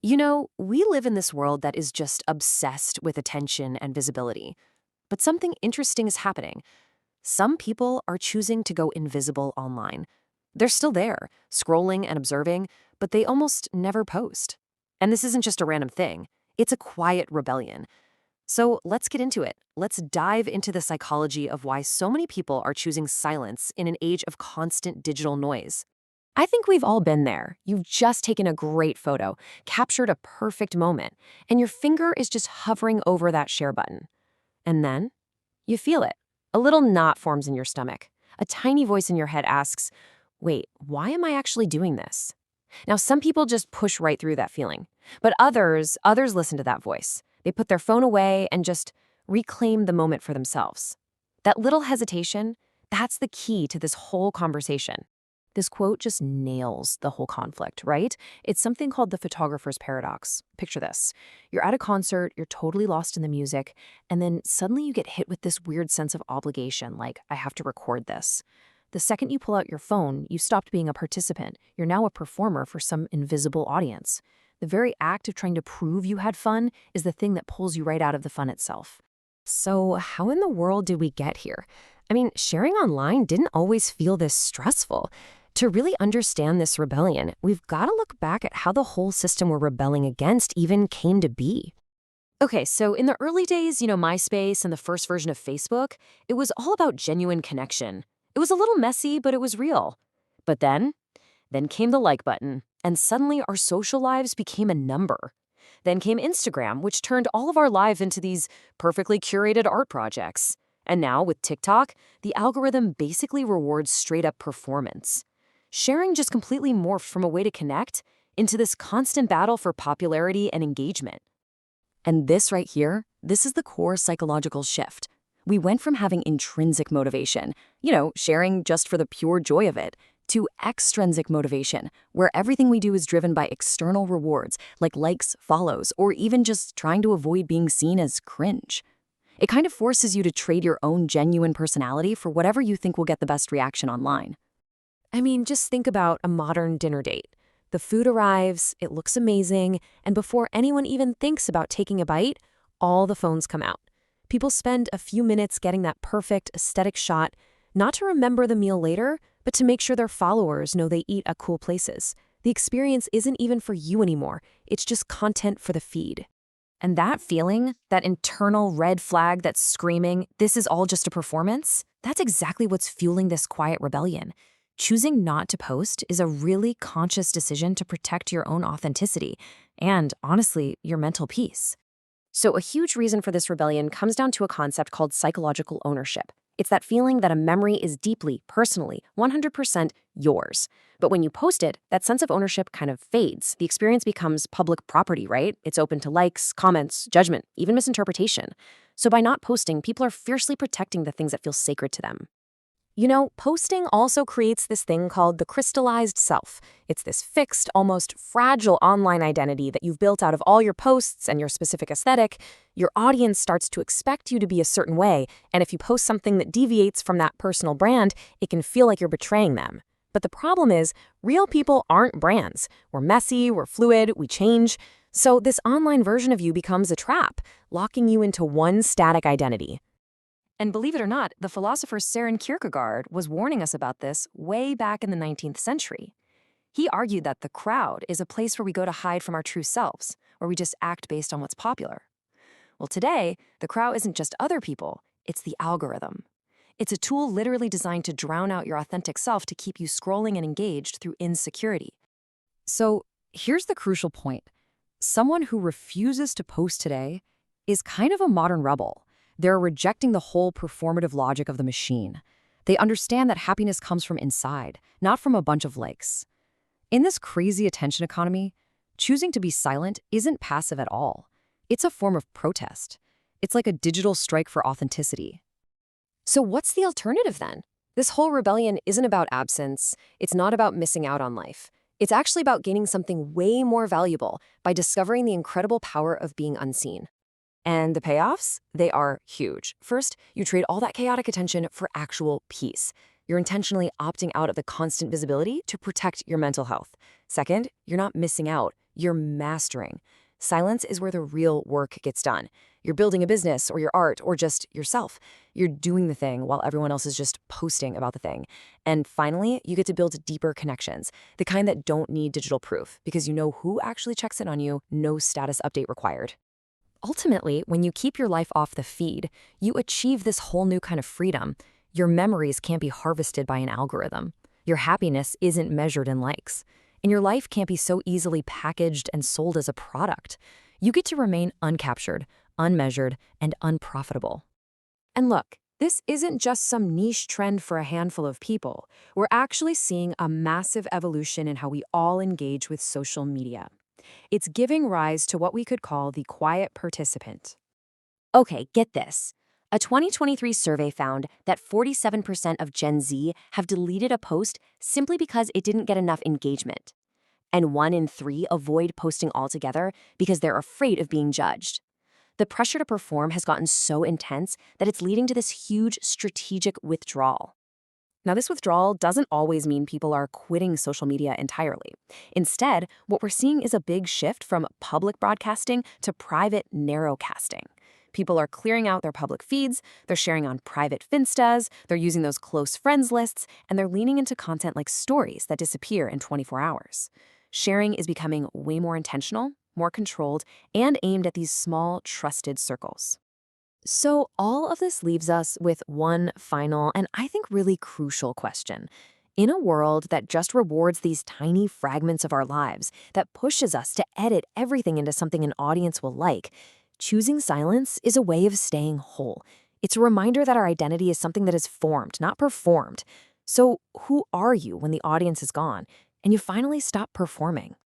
We live in this world that is just obsessed with attention and visibility. But something interesting is happening. Some people are choosing to go invisible online. They're still there, scrolling and observing, but they almost never post. And this isn't just a random thing. It's a quiet rebellion. So let's get into it. Let's dive into the psychology of why so many people are choosing silence in an age of constant digital noise. I think we've all been there. You've just taken a great photo, captured a perfect moment, and your finger is just hovering over that share button. And then you feel it. A little knot forms in your stomach. A tiny voice in your head asks, wait, why am I actually doing this? Now, some people just push right through that feeling, but others listen to that voice. They put their phone away and just reclaim the moment for themselves. That little hesitation, that's the key to this whole conversation. This quote just nails the whole conflict, right? It's something called the photographer's paradox. Picture this. You're at a concert, you're totally lost in the music, and then suddenly you get hit with this weird sense of obligation, like, I have to record this. The second you pull out your phone, you stopped being a participant. You're now a performer for some invisible audience. The very act of trying to prove you had fun is the thing that pulls you right out of the fun itself. So how in the world did we get here? I mean, sharing online didn't always feel this stressful. To really understand this rebellion, we've got to look back at how the whole system we're rebelling against even came to be. Okay, so in the early days, MySpace and the first version of Facebook, it was all about genuine connection. It was a little messy, but it was real. But then came the like button, and suddenly our social lives became a number. Then came Instagram, which turned all of our life into these perfectly curated art projects. And now, with TikTok, the algorithm basically rewards straight-up performance. Sharing just completely morphed from a way to connect into this constant battle for popularity and engagement. And this right here, this is the core psychological shift. We went from having intrinsic motivation, sharing just for the pure joy of it, to extrinsic motivation, where everything we do is driven by external rewards, like likes, follows, or even just trying to avoid being seen as cringe. It kind of forces you to trade your own genuine personality for whatever you think will get the best reaction online. I mean, just think about a modern dinner date. The food arrives, it looks amazing, and before anyone even thinks about taking a bite, all the phones come out. People spend a few minutes getting that perfect aesthetic shot, not to remember the meal later, but to make sure their followers know they eat at cool places. The experience isn't even for you anymore. It's just content for the feed. And that feeling, that internal red flag that's screaming, this is all just a performance, that's exactly what's fueling this quiet rebellion. Choosing not to post is a really conscious decision to protect your own authenticity and, honestly, your mental peace. So a huge reason for this rebellion comes down to a concept called psychological ownership. It's that feeling that a memory is deeply, personally, 100% yours. But when you post it, that sense of ownership kind of fades. The experience becomes public property, right? It's open to likes, comments, judgment, even misinterpretation. So by not posting, people are fiercely protecting the things that feel sacred to them. Posting also creates this thing called the crystallized self. It's this fixed, almost fragile online identity that you've built out of all your posts and your specific aesthetic. Your audience starts to expect you to be a certain way, and if you post something that deviates from that personal brand, it can feel like you're betraying them. But the problem is, real people aren't brands. We're messy, we're fluid, we change. So this online version of you becomes a trap, locking you into one static identity. And believe it or not, the philosopher Søren Kierkegaard was warning us about this way back in the 19th century. He argued that the crowd is a place where we go to hide from our true selves, where we just act based on what's popular. Well, today, the crowd isn't just other people, it's the algorithm. It's a tool literally designed to drown out your authentic self to keep you scrolling and engaged through insecurity. So here's the crucial point. Someone who refuses to post today is kind of a modern rebel. They're rejecting the whole performative logic of the machine. They understand that happiness comes from inside, not from a bunch of likes. In this crazy attention economy, choosing to be silent isn't passive at all. It's a form of protest. It's like a digital strike for authenticity. So what's the alternative then? This whole rebellion isn't about absence. It's not about missing out on life. It's actually about gaining something way more valuable by discovering the incredible power of being unseen. And the payoffs? They are huge. First, you trade all that chaotic attention for actual peace. You're intentionally opting out of the constant visibility to protect your mental health. Second, you're not missing out. You're mastering. Silence is where the real work gets done. You're building a business or your art or just yourself. You're doing the thing while everyone else is just posting about the thing. And finally, you get to build deeper connections, the kind that don't need digital proof because you know who actually checks in on you, no status update required. Ultimately, when you keep your life off the feed, you achieve this whole new kind of freedom. Your memories can't be harvested by an algorithm. Your happiness isn't measured in likes. And your life can't be so easily packaged and sold as a product. You get to remain uncaptured, unmeasured, and unprofitable. And look, this isn't just some niche trend for a handful of people. We're actually seeing a massive evolution in how we all engage with social media. It's giving rise to what we could call the quiet participant. Okay, get this. A 2023 survey found that 47% of Gen Z have deleted a post simply because it didn't get enough engagement. And 1 in 3 avoid posting altogether because they're afraid of being judged. The pressure to perform has gotten so intense that it's leading to this huge strategic withdrawal. Now, this withdrawal doesn't always mean people are quitting social media entirely. Instead, what we're seeing is a big shift from public broadcasting to private narrowcasting. People are clearing out their public feeds, they're sharing on private Finstas, they're using those close friends lists, and they're leaning into content like stories that disappear in 24 hours. Sharing is becoming way more intentional, more controlled, and aimed at these small, trusted circles. So all of this leaves us with one final and I think really crucial question. In a world that just rewards these tiny fragments of our lives, that pushes us to edit everything into something an audience will like, choosing silence is a way of staying whole. It's a reminder that our identity is something that is formed, not performed. So who are you when the audience is gone and you finally stop performing?